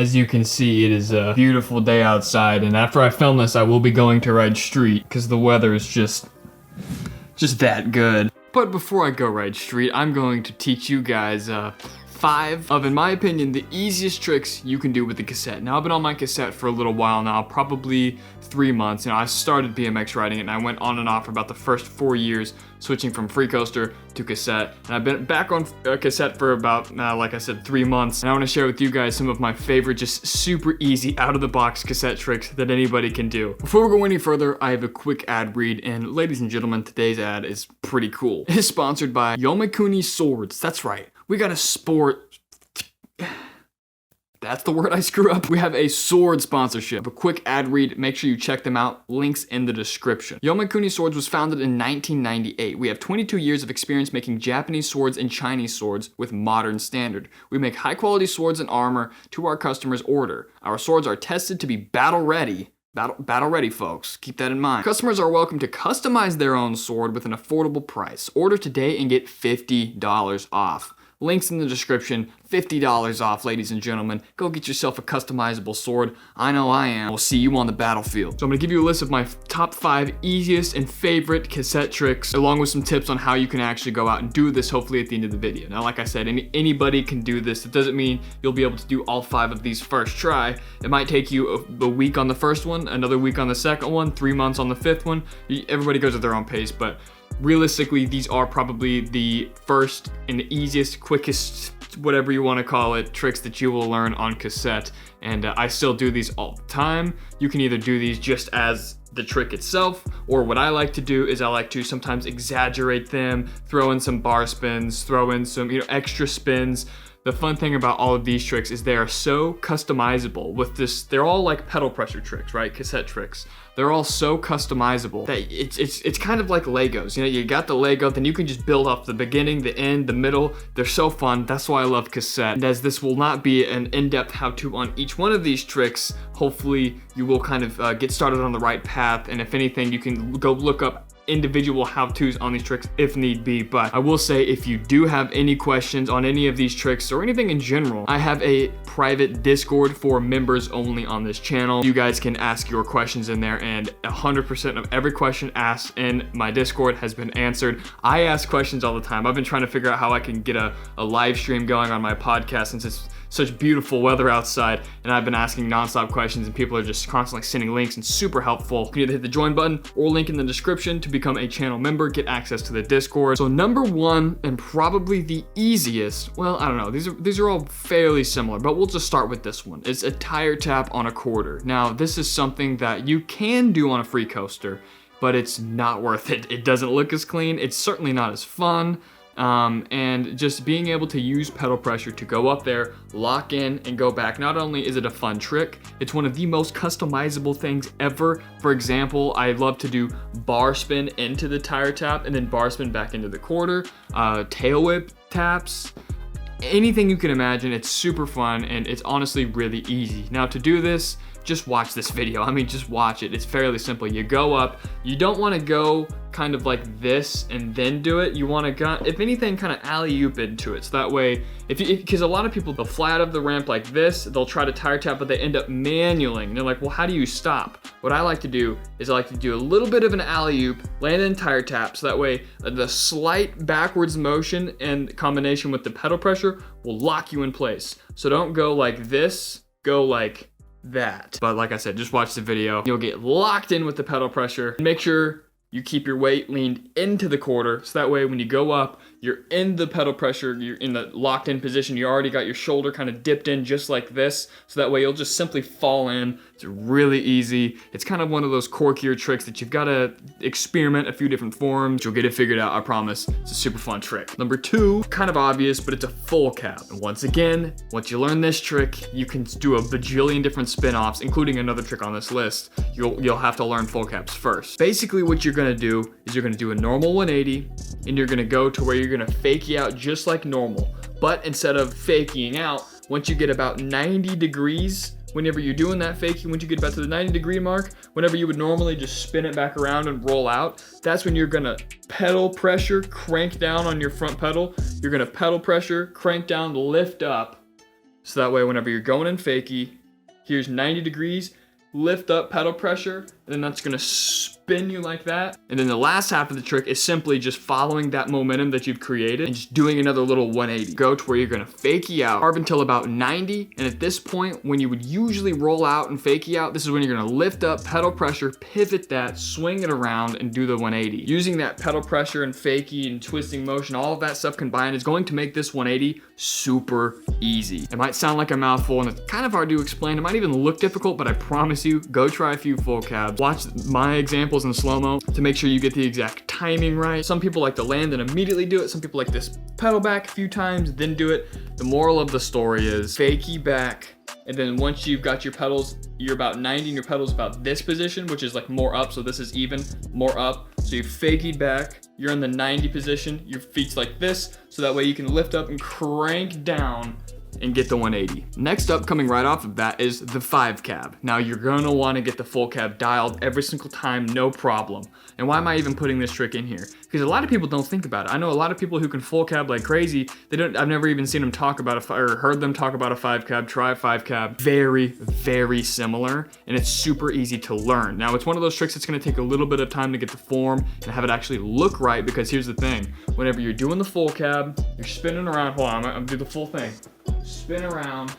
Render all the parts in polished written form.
As you can see, it is a beautiful day outside, and after I film this, I will be going to ride street because the weather is just that good. But before I go ride street, I'm going to teach you guys 5 of, in my opinion, the easiest tricks you can do with the cassette. Now, I've been on my cassette for a little while now, probably 3 months. You know, I started BMX riding it, and I went on and off for about the first 4 years, switching from free coaster to cassette. And I've been back on cassette for about, like I said, 3 months. And I want to share with you guys some of my favorite, just super easy, out-of-the-box cassette tricks that anybody can do. Before we go any further, I have a quick ad read, and ladies and gentlemen, today's ad is pretty cool. It is sponsored by Yomekuni Swords. That's right. We got a sport. That's the word I screw up. We have a sword sponsorship. A quick ad read. Make sure you check them out. Links in the description. Yomekuni Swords was founded in 1998. We have 22 years of experience making Japanese swords and Chinese swords with modern standard. We make high quality swords and armor to our customers' order. Our swords are tested to be battle ready. Battle ready, folks. Keep that in mind. Customers are welcome to customize their own sword with an affordable price. Order today and get $50 off. Links in the description, $50 off, ladies and gentlemen. Go get yourself a customizable sword. I know I am. We'll see you on the battlefield. So I'm gonna give you a list of my top 5 easiest and favorite cassette tricks, along with some tips on how you can actually go out and do this, hopefully at the end of the video. Now, like I said, anybody can do this. It doesn't mean you'll be able to do all 5 of these first try. It might take you a week on the first one, another week on the second one, 3 months on the 5th one. Everybody goes at their own pace, but realistically, these are probably the first and the easiest, quickest, whatever you want to call it, tricks that you will learn on cassette. And I still do these all the time. You can either do these just as the trick itself, or what I like to do is I like to sometimes exaggerate them, throw in some bar spins, throw in some, extra spins. The fun thing about all of these tricks is they are so customizable with this. They're all like pedal pressure tricks, right? Cassette tricks. They're all so customizable that it's kind of like Legos. You got the Lego, then you can just build up the beginning, the end, the middle. They're so fun. That's why I love cassette. And as this will not be an in-depth how-to on each one of these tricks, hopefully you will kind of get started on the right path. And if anything, you can go look up individual how-tos on these tricks if need be. But I will say, if you do have any questions on any of these tricks or anything in general, I have a private Discord for members only on this channel. You guys can ask your questions in there, and 100% of every question asked in my Discord has been answered. I ask questions all the time. I've been trying to figure out how I can get a live stream going on my podcast since it's such beautiful weather outside, and I've been asking nonstop questions, and people are just constantly sending links and super helpful. You can either hit the join button or link in the description to become a channel member, get access to the Discord. So number 1, and probably the easiest, well, I don't know, these are all fairly similar, but we'll just start with this one. It's a tire tap on a quarter. Now, this is something that you can do on a free coaster, but it's not worth it. It doesn't look as clean. It's certainly not as fun. And just being able to use pedal pressure to go up there, lock in, and go back. Not only is it a fun trick, it's one of the most customizable things ever. For example, I love to do bar spin into the tire tap and then bar spin back into the quarter, tail whip taps, anything you can imagine. It's super fun, and it's honestly really easy. Now, to do this, just watch this video. I mean, just watch it. It's fairly simple. You go up. You don't want to go kind of like this and then do it. You want to go, if anything, kind of alley-oop into it. So that way, because a lot of people, they'll fly out of the ramp like this, they'll try to tire tap, but they end up manualing. And they're like, well, how do you stop? What I like to do is I like to do a little bit of an alley-oop, land in tire tap, so that way the slight backwards motion and combination with the pedal pressure will lock you in place. So don't go like this, go like that. But like I said, just watch the video. You'll get locked in with the pedal pressure. Make sure you keep your weight leaned into the quarter, so that way when you go up, you're in the pedal pressure, you're in the locked in position, you already got your shoulder kind of dipped in just like this, so that way you'll just simply fall in. It's really easy. It's kind of one of those quirkier tricks that you've got to experiment a few different forms. You'll get it figured out, I promise. It's a super fun trick. Number 2, kind of obvious, but it's a full cap. And once again, once you learn this trick, you can do a bajillion different spin-offs, including another trick on this list. You'll have to learn full caps first. Basically, what you're gonna do is you're gonna do a normal 180, and you're gonna go to where you're gonna fake you out just like normal. But instead of faking out, once you get about 90 degrees, whenever you're doing that faking, once you get about to the 90-degree mark, whenever you would normally just spin it back around and roll out, that's when you're gonna pedal pressure, crank down on your front pedal. You're gonna pedal pressure, crank down, lift up, So that way, whenever you're going in fakie, here's 90 degrees, lift up pedal pressure, and then that's gonna spin you like that. And then the last half of the trick is simply just following that momentum that you've created and just doing another little 180. Go to where you're gonna fakie out, carve until about 90. And at this point, when you would usually roll out and fakie out, this is when you're gonna lift up pedal pressure, pivot that, swing it around, and do the 180. Using that pedal pressure and fakie and twisting motion, all of that stuff combined is going to make this 180 super easy. It might sound like a mouthful and it's kind of hard to explain. It might even look difficult, but I promise you, go try a few full cabs. Watch my examples in slow-mo to make sure you get the exact timing right. Some people like to land and immediately do it. Some people like this pedal back a few times, then do it. The moral of the story is fakie back, and then once you've got your pedals, you're about 90 and your pedals about this position, which is like more up, so this is even, more up. So you fakie back, you're in the 90 position, your feet's like this, so that way you can lift up and crank down and get the 180. Next up, coming right off of that, is the 5 cab. Now you're gonna wanna get the full cab dialed every single time, no problem. And why am I even putting this trick in here? Because a lot of people don't think about it. I know a lot of people who can full cab like crazy. I've never even seen them talk about or heard them talk about a 5 cab, try a 5 cab. Very, very similar, and it's super easy to learn. Now it's one of those tricks that's gonna take a little bit of time to get the form and have it actually look right, because here's the thing. Whenever you're doing the full cab, you're spinning around, hold on, I'm gonna do the full thing. Spin around.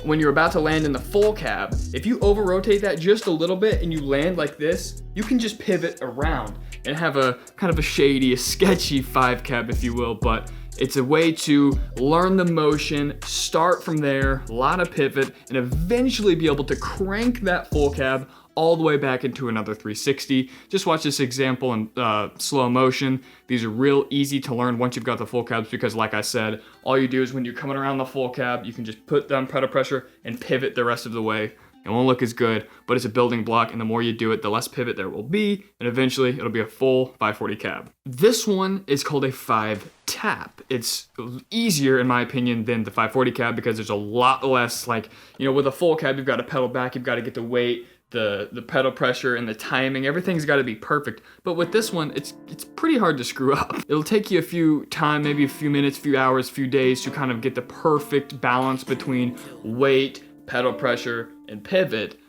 When you're about to land in the full cab, if you over rotate that just a little bit and you land like this, you can just pivot around and have a kind of a shady, a sketchy 5 cab, if you will, but it's a way to learn the motion, start from there, a lot of pivot, and eventually be able to crank that full cab all the way back into another 360. Just watch this example in slow motion. These are real easy to learn once you've got the full cabs, because like I said, all you do is when you're coming around the full cab, you can just put down pedal pressure and pivot the rest of the way. It won't look as good, but it's a building block, and the more you do it, the less pivot there will be, and eventually it'll be a full 540 cab. This one is called a 5 tap. It's easier, in my opinion, than the 540 cab, because there's a lot less, like, you know, with a full cab, you've got to pedal back, you've got to get the weight, the pedal pressure and the timing, everything's got to be perfect. But with this one, it's pretty hard to screw up. It'll take you a few time, maybe a few minutes, few hours, few days to kind of get the perfect balance between weight, pedal pressure, and pivot,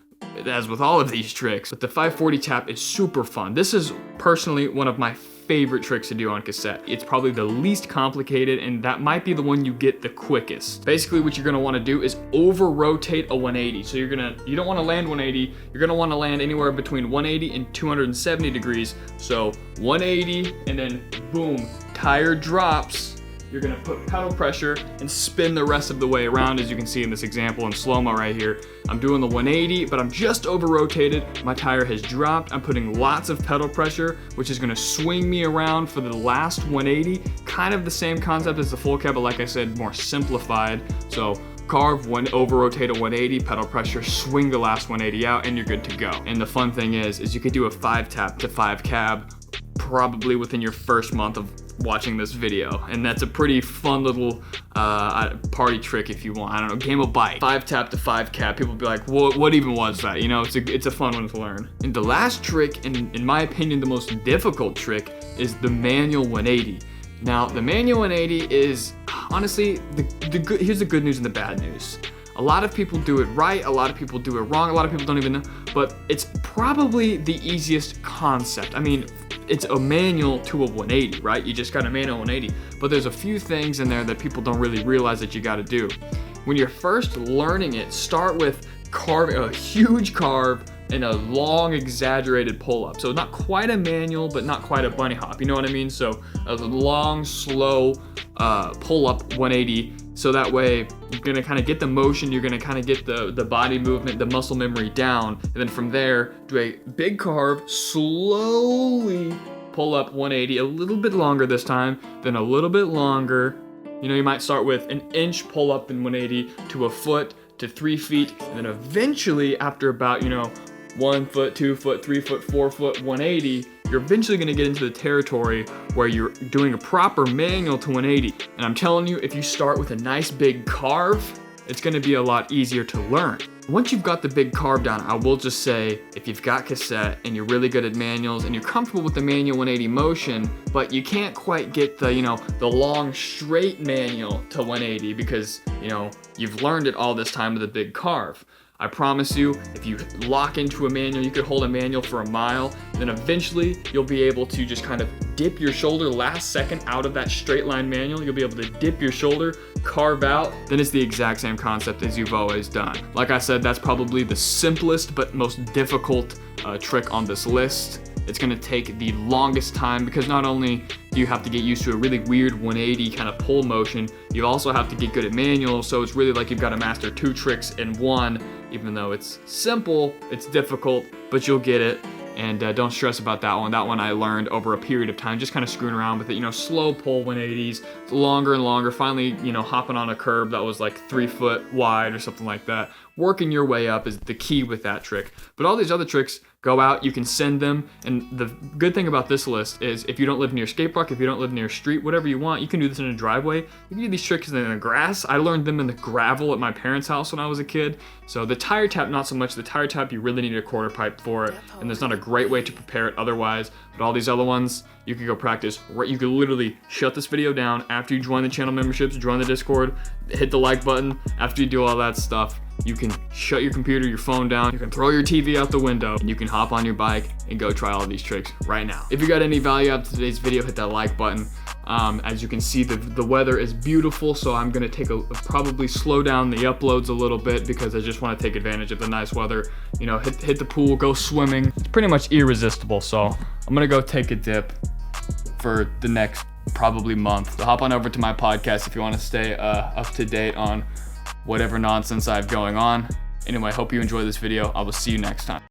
as with all of these tricks. But the 540 tap is super fun. This is personally one of my favorite tricks to do on cassette. It's probably the least complicated, and that might be the one you get the quickest. Basically, what you're gonna wanna do is over rotate a 180. So you don't wanna land 180, you're gonna wanna land anywhere between 180 and 270 degrees. So 180, and then boom, tire drops. You're gonna put pedal pressure and spin the rest of the way around, as you can see in this example in slow-mo right here. I'm doing the 180, but I'm just over rotated. My tire has dropped. I'm putting lots of pedal pressure, which is gonna swing me around for the last 180. Kind of the same concept as the full cab, but like I said, more simplified. So carve, over rotate a 180, pedal pressure, swing the last 180 out, and you're good to go. And the fun thing is you could do a 5 tap to 5 cab probably within your first month of watching this video, and that's a pretty fun little party trick if you want. I don't know, game of bike. 5 tap to 5 cab. People be like, what even was that? You know, it's a fun one to learn. And the last trick, and in my opinion the most difficult trick, is the manual 180. Now the manual 180 is honestly here's the good news and the bad news. A lot of people do it right, a lot of people do it wrong, a lot of people don't even know, but it's probably the easiest concept. I mean, it's a manual to a 180, right? You just got a manual 180, but there's a few things in there that people don't really realize that you got to do. When you're first learning it, start with carving a huge carve and a long exaggerated pull-up. So not quite a manual, but not quite a bunny hop, you know what I mean? So a long, slow pull-up 180, so that way you're gonna kind of get the motion, you're gonna kind of get the body movement, the muscle memory down, and then from there, do a big carve, slowly pull up 180, a little bit longer this time, then a little bit longer. You know, you might start with an inch pull up in 180 to a foot to 3 feet, and then eventually after about, 1 foot, 2 foot, 3 foot, 4 foot, 180, you're eventually gonna get into the territory where you're doing a proper manual to 180. And I'm telling you, if you start with a nice big carve, it's gonna be a lot easier to learn. Once you've got the big carve down, I will just say, if you've got cassette and you're really good at manuals and you're comfortable with the manual 180 motion, but you can't quite get the, the long straight manual to 180 because, you've learned it all this time with a big carve. I promise you, if you lock into a manual, you could hold a manual for a mile, then eventually you'll be able to just kind of dip your shoulder last second out of that straight line manual. You'll be able to dip your shoulder, carve out, then it's the exact same concept as you've always done. Like I said, that's probably the simplest but most difficult trick on this list. It's gonna take the longest time because not only do you have to get used to a really weird 180 kind of pull motion, you also have to get good at manual, so it's really like you've got to master 2 tricks in one. Even though it's simple, it's difficult, but you'll get it. And don't stress about that one. That one I learned over a period of time, just kind of screwing around with it. Slow pull 180s, longer and longer. Finally, hopping on a curb that was like 3 foot wide or something like that. Working your way up is the key with that trick. But all these other tricks, go out, you can send them. And the good thing about this list is if you don't live near a skate park, if you don't live near a street, whatever you want, you can do this in a driveway. You can do these tricks in the grass. I learned them in the gravel at my parents' house when I was a kid. So the tire tap, not so much. The tire tap, you really need a quarter pipe for it. And there's not a great way to prepare it otherwise. But all these other ones, you can go practice. You can literally shut this video down after you join the channel memberships, join the Discord, hit the like button. After you do all that stuff, you can shut your computer, your phone down, you can throw your TV out the window, and you can hop on your bike and go try all these tricks right now. If you got any value out of today's video, hit that like button. As you can see, the weather is beautiful, so I'm gonna probably slow down the uploads a little bit because I just wanna take advantage of the nice weather. Hit the pool, go swimming. It's pretty much irresistible, so I'm gonna go take a dip for the next probably month. So hop on over to my podcast if you wanna stay up to date on whatever nonsense I have going on. Anyway, I hope you enjoy this video. I will see you next time.